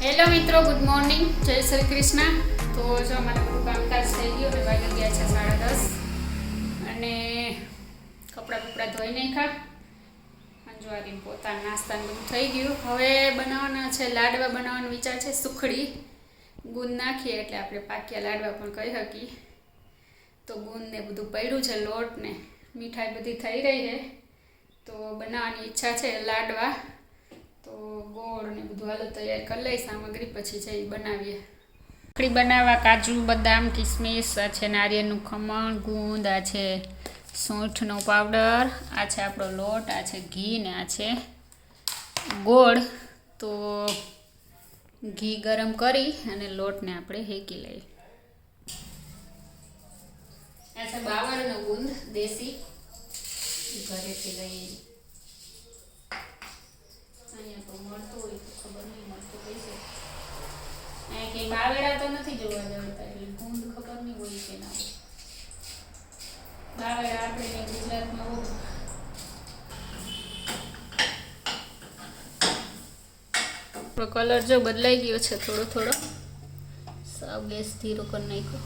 Hello મિત્રો, good morning, જય શ્રી કૃષ્ણ. તો જો અમારે બધું કામકાજ થઈ ગયું અને વાગી ગયા છે 10:30 અને કપડાં ધોઈ નાખ્યા. અંજવારી પોતા નાસ્તાનું બધું થઈ ગયું. હવે બનાવવાના છે લાડવા. બનાવવાનો વિચાર છે. સુખડી ગુંદ નાખીએ એટલે આપણે પાક્યા લાડવા પણ કહી શકીએ. તો ગુંદ ને બધું પડ્યું છે, લોટ ને મીઠાઈ બધી થઈ રહી છે. તો બનાવવાની ઈચ્છા છે લાડવા. તો ગોળ ને બધું હાલો તૈયાર કરી લઈ સામગ્રી, પછી જઈ બનાવીએ. સુખડી બનાવવા કાજુ, બદામ, કિસમિસ, આ છે નારિયેળનું ખમણ, ગુંદ, આ છે સૂંઠનો પાવડર, આ છે આપણો લોટ, આ છે ઘી ને આ છે ગોળ. તો ઘી ગરમ કરી અને લોટને આપણે હેકી લઈએ. આ છે બાવળનો ગુંદ દેશી, ઘરેથી લઈ. અહીંયા તો મળતો હોય તો ખબર નહીં, મળતો કઈ છે. અહીંયા કંઈ બાવેડા તો નથી જોવા જતા, એટલે ગુંદ ખબર નહીં હોય કે ના હોય. બાવેડા આપણે ગુજરાતમાં હોય. આપણો કલર જો બદલાઈ ગયો છે થોડો થોડો. સાવ ગેસ ધીરો કરી નાખ્યો.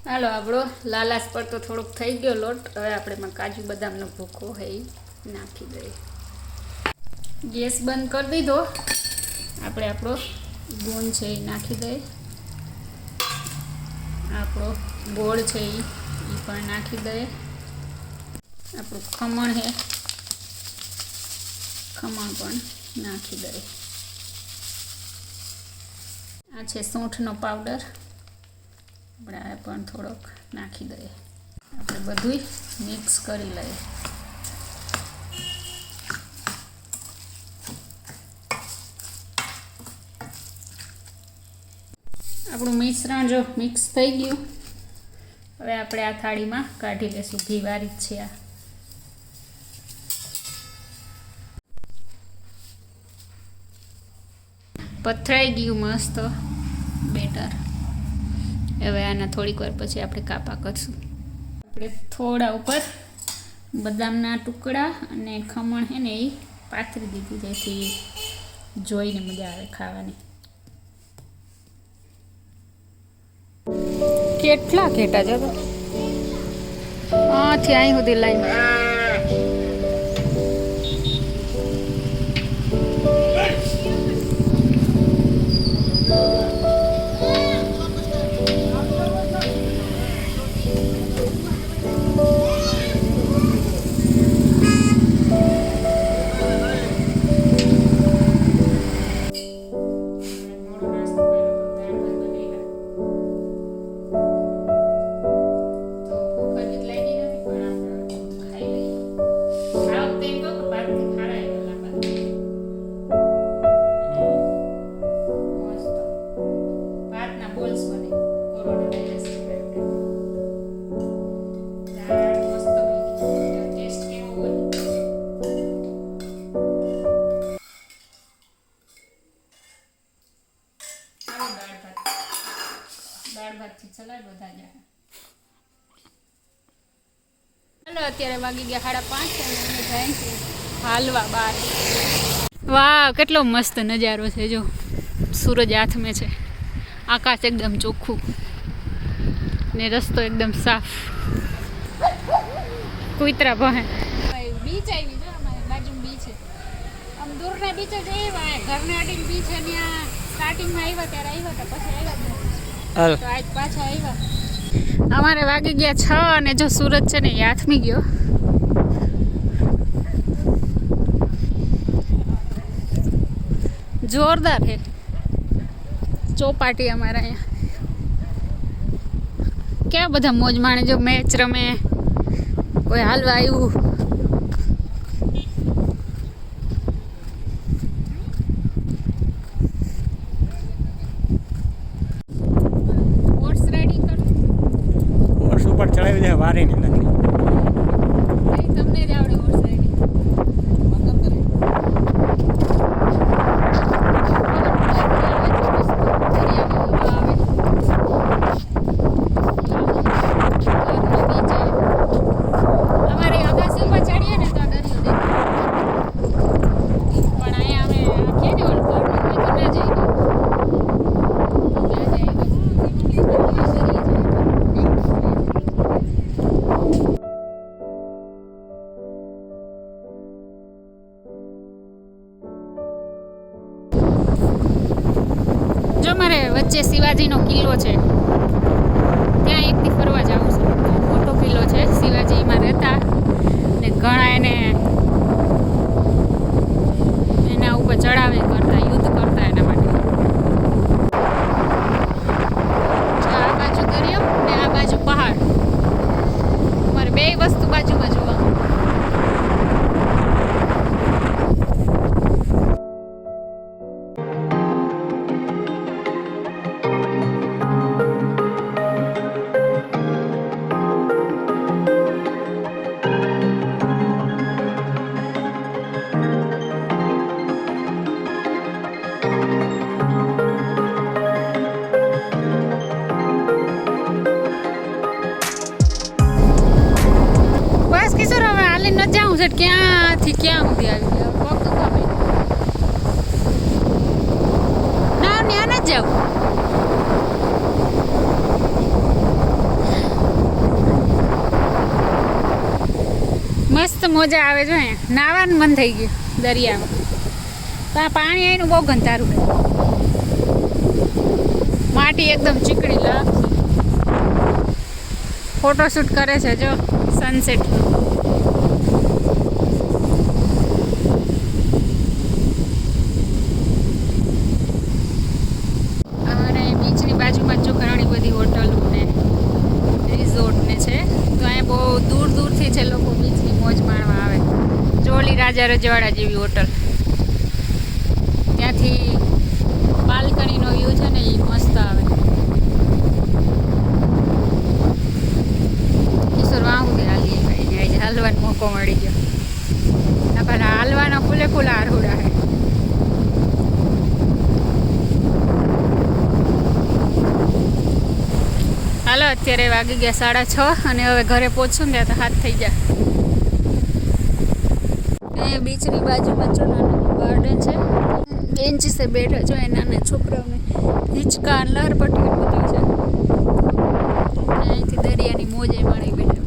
હાલો, આપણો લાલાશ પર તો થોડોક થઈ ગયો લોટ. હવે આપણે એમાં કાજુ બદામનો ભૂકો હોય નાખી દઈએ. ગેસ બંધ કરી દીધો. આપણે આપણો ગુંદ છે એ નાખી દઈએ. આપણો ગોળ છે એ પણ નાખી દઈએ. આપણું ખમણ છે, ખમણ પણ નાખી દઈએ. આ છે સૂંઠનો પાવડર, આપણે આ પણ થોડોક નાખી દઈએ. આપણે બધું મિક્સ કરી લઈએ. આપણું મિશ્રણ જો મિક્સ થઈ ગયું. હવે આપણે આ થાળીમાં કાઢી લઈશું. ઘી વાળી જ છે આ. પથરાઈ ગયું મસ્ત બેટર. હવે આના થોડીક વાર પછી આપણે કાપા કરશું. આપણે થોડા ઉપર બદામના ટુકડા અને ખમણ છે ને એ પાથરી દીધું, જેથી જોઈને મજા આવે ખાવાની. કેટલા ઘેટા જતો આથી અહીં સુધી લાઈન. ચાલો, અત્યારે વાગી ગયા 5:30 અને અમે જાય છે હાલવા બહાર. વાહ, કેટલો મસ્ત નજારો છે. જો સૂરજ હાથમે છે, આકાશ એકદમ ચોખ્ખું ને રસ્તો એકદમ સાફ. કુતરા ભહે. બીચ આવી જો અમારી બાજુ બીચ છે. આમ દૂરના બીચે જઈએ, ઘરના અડીને બીચ છે. ત્યાં સ્ટાર્ટિંગમાં આવ્યા ત્યારે આવ્યા હતા, પછી આવ્યા તો આજ પાછા આવ્યા. અમારે વાગી ગયા 6 અને જો સૂરજ છે ને એ હાથમી ગયો. જોરદાર છે ચોપાટી અમારા અહીંયા. ક્યાં બધા મોજ માણે. જો મેચ રમે, કોઈ હાલવા આવ્યું. ચડાવી દે વારે ને નથી. તમને જ આવડે હોર્સ રાઇડિંગ. અમારે અગાસી ઉપર ચડીએ ને તો દરિયો દેખાય. પણ અહીંયા અમે આખીએ ને ઓલું અમારે વચ્ચે શિવાજીનો કિલ્લો છે, ત્યાં એકથી ફરવા જવું છે. મોટો કિલ્લો છે, શિવાજીમાં રહેતા ને ઘણા એના ઉપર ચડાવે કરતા, યુદ્ધ કરતા એના માટે. આ બાજુ દરિયો ને આ બાજુ પહાડ, અમારે બે વસ્તુ બાજુમાં જોવા. બસ કિશોર, હવે હાલી ન જાઉં છે. ક્યાંથી ક્યાં સુધી આવી ગયા? પગ દુખાવે. ના, ત્યાં ન જાઉં. મસ્ત મજા આવે છે. અહીંયા નાવાનું મન થઈ ગયું દરિયામાં. તો આ પાણી એનું બહુ ગંધારું, માટી એકદમ ચીકણી લાગતી. ફોટોશૂટ કરે છે જો સનસેટ. અને બીચની બાજુમાં જો ઘણી બધી હોટલો ને રિઝોર્ટ ને છે. તો અહીંયા બહુ દૂર દૂરથી છે લોકો બીચની મોજ માણવા આવે. ચોલી રાજા રજવાડા જેવી હોટલ, ત્યાંથી બાલ્કનીનો વ્યૂ છે ને એ મસ્ત આવે. હાલવાનો મોકો મળી ગયો. આપણે હાલવાના ફૂલે ફૂલ આરહુડા હે. હાલો, અત્યારે વાગી ગયા 6:30 અને હવે ઘરે પહોંચશું ને ત્યાં તો 7 થઈ જાય. અહીંયા બીચની બાજુમાં જો નાનું ગાર્ડન છે, બેન્ચીસે બેઠા જો એ નાના છોકરાઓને હિંચકા લહરપટ્ટી બધું છે. અહીંથી દરિયાની મોજે માણી બેઠા.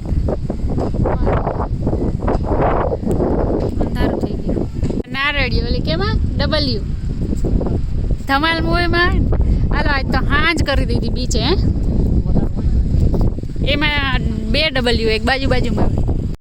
અંધારું થઈ ગયું. નારળીઓ ઓલી કેમાં W ધમાલ મૂવીમાં. હાલો, આજ તો હાંજ કરી દીધી બીચે. એમાં 2 W એક બાજુ બાજુમાં.